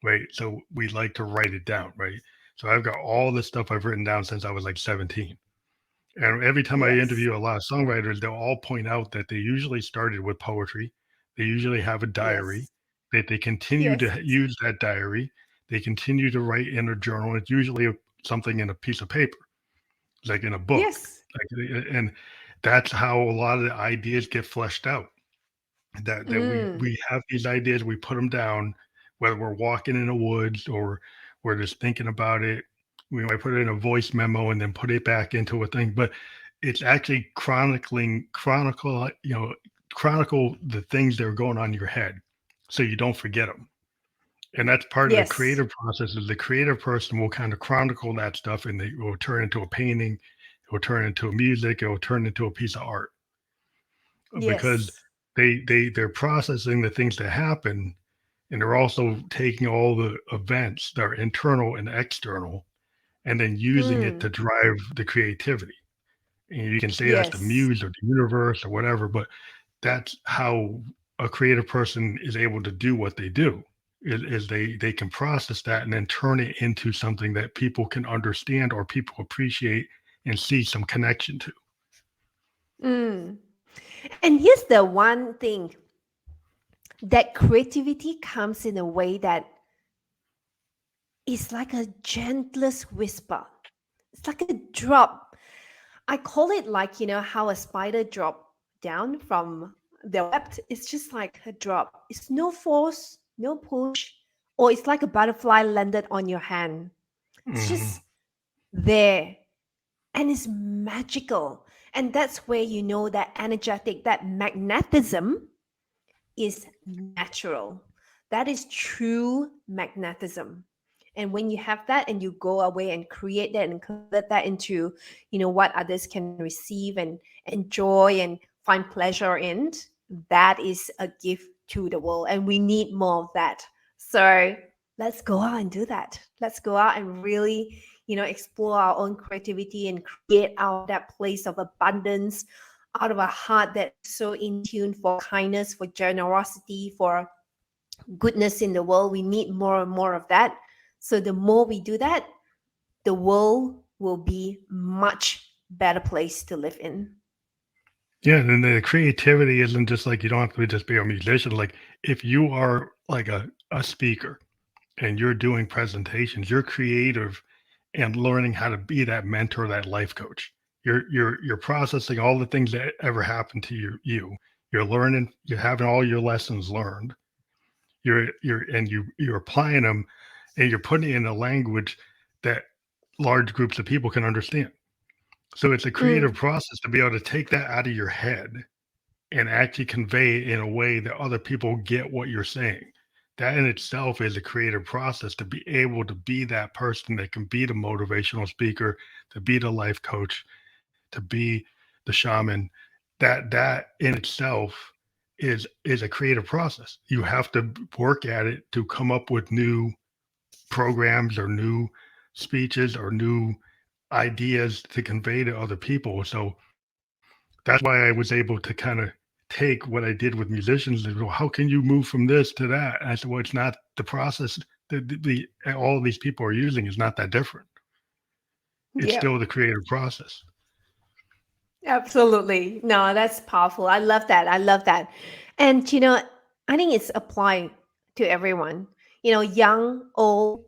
right? So we like to write it down, right? So I've got all the stuff I've written down since I was like 17. And every time I Yes. interview a lot of songwriters, they'll all point out that they usually started with poetry. They usually have a diary, Yes. that they continue to Yes. use that diary. They continue to write in a journal. It's usually something in a piece of paper, like in a book. Yes. And that's how a lot of the ideas get fleshed out. That Mm. we have these ideas, we put them down, whether we're walking in the woods or we're just thinking about it. We might put it in a voice memo and then put it back into a thing, but it's actually chronicle the things that are going on in your head, so you don't forget them. And that's part of the Yes. creative process. Is the creative person will kind of chronicle that stuff, and it will turn into a painting, it will turn into a music, it will turn into a piece of art because Yes. they're processing the things that happen, and they're also taking all the events that are internal and external and then using it to Mm. drive the creativity. And you can say that's the Yes. muse or the universe or whatever, but that's how a creative person is able to do what they do. Is they can process that and then turn it into something that people can understand or people appreciate and see some connection to. Mm. And here's the one thing, that creativity comes in a way that is like a gentlest whisper. It's like a drop. I call it like, how a spider drop down from the web. It's just like a drop. It's no force, no push, or it's like a butterfly landed on your hand. It's Hmm. just there, and it's magical. And that's where you know that energetic, that magnetism is natural. That is true magnetism. And when you have that and you go away and create that and convert that into, what others can receive and enjoy and find pleasure in, that is a gift to the world. And we need more of that. So let's go out and do that. Let's go out and really, explore our own creativity and create out of that place of abundance, out of a heart that's so in tune for kindness, for generosity, for goodness in the world. We need more and more of that. So the more we do that, the world will be much better place to live in. Yeah, and the creativity isn't just like you don't have to just be a musician. Like if you are like a speaker and you're doing presentations, you're creative and learning how to be that mentor, that life coach. You're processing all the things that ever happened to you. You're learning, you're having all your lessons learned. You're applying them and you're putting it in a language that large groups of people can understand. So it's a creative Mm, process to be able to take that out of your head and actually convey it in a way that other people get what you're saying. That in itself is a creative process to be able to be that person that can be the motivational speaker, to be the life coach, to be the shaman. That in itself is a creative process. You have to work at it to come up with new programs or new speeches or new ideas to convey to other people. So that's why I was able to kind of take what I did with musicians and go, how can you move from this to that? And I said, well, it's not the process all of these people are using is not that different. It's yeah, still the creative process. absolutely. No, that's powerful. I love that. I love that. And, I think it's applied to everyone, young, old,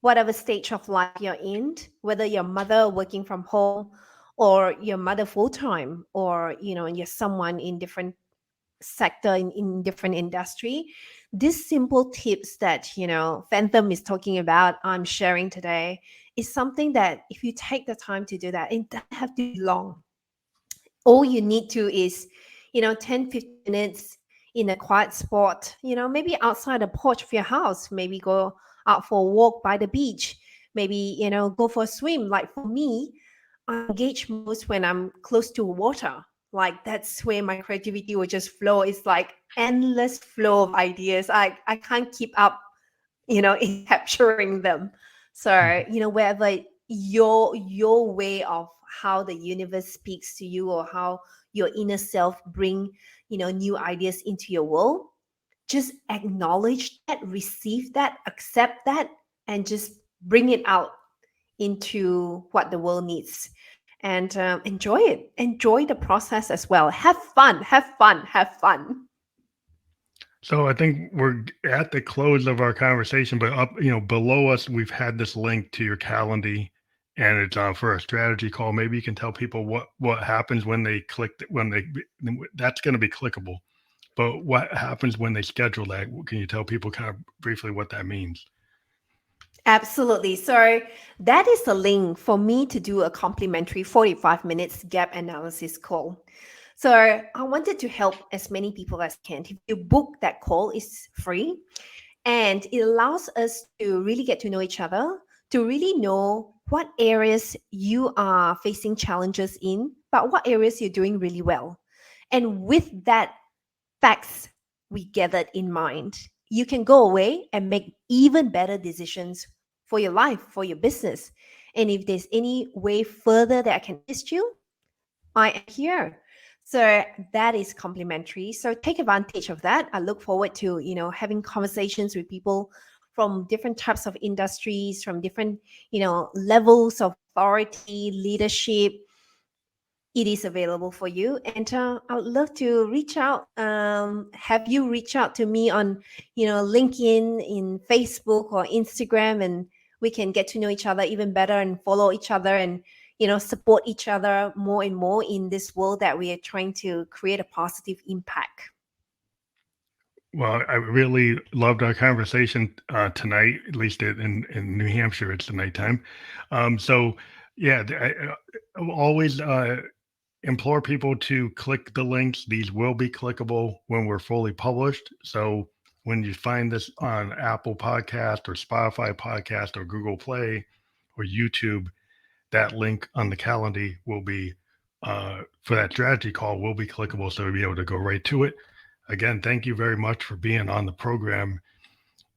whatever stage of life you're in, whether your mother working from home or your mother full time, or you're someone in different sector, in different industry. These simple tips that Phantom is talking about, I'm sharing today, is something that if you take the time to do that, it doesn't have to be long. All you need to is 10-15 minutes in a quiet spot, maybe outside the porch of your house, maybe go out for a walk by the beach, maybe go for a swim. Like for me, I engage most when I'm close to water. Like that's where my creativity will just flow. It's like endless flow of ideas. I can't keep up in capturing them. So, Mhm. wherever your way of how the universe speaks to you, or how your inner self bring, new ideas into your world, just acknowledge that, receive that, accept that, and just bring it out into what the world needs. And enjoy it. Enjoy the process as well. Have fun. Have fun. Have fun. So I think we're at the close of our conversation, but up, below us, we've had this link to your Calendly, and it's for a strategy call. Maybe you can tell people what happens when they click when they that's going to be clickable. But what happens when they schedule that? Can you tell people kind of briefly what that means? Absolutely. So that is the link for me to do a complimentary 45 minutes gap analysis call. So I wanted to help as many people as can. If you book that call, it's free, and it allows us to really get to know each other, to really know what areas you are facing challenges in, but what areas you're doing really well. And with that facts we gathered in mind, you can go away and make even better decisions for your life, for your business. And if there's any way further that I can assist you, I am here. So that is complimentary. So take advantage of that. I look forward to, having conversations with people from different types of industries, from different, levels of authority, leadership. It is available for you, and I would love to reach out, have you reach out to me on LinkedIn, in Facebook or Instagram, and we can get to know each other even better and follow each other, and support each other more and more in this world that we are trying to create a positive impact. Well, I really loved our conversation tonight. At least in New Hampshire, it's the nighttime. So, yeah, I always implore people to click the links. These will be clickable when we're fully published. So when you find this on Apple Podcast or Spotify Podcast or Google Play or YouTube, that link on the calendar will be for that strategy call will be clickable, so you'll be able to go right to it. Again, thank you very much for being on the program.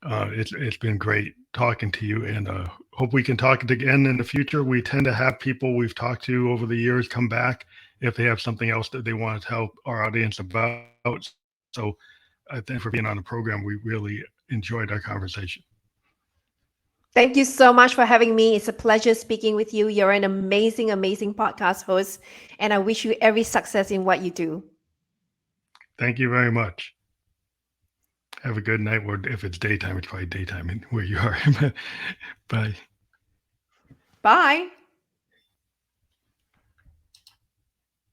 It's been great talking to you, and hope we can talk again in the future. We tend to have people we've talked to over the years come back if they have something else that they want to tell our audience about. So, thanks for being on the program. We really enjoyed our conversation. Thank you so much for having me. It's a pleasure speaking with you. You're an amazing, amazing podcast host, and I wish you every success in what you do. Thank you very much. Have a good night. Or if it's daytime, it's probably daytime where you are. Bye. Bye.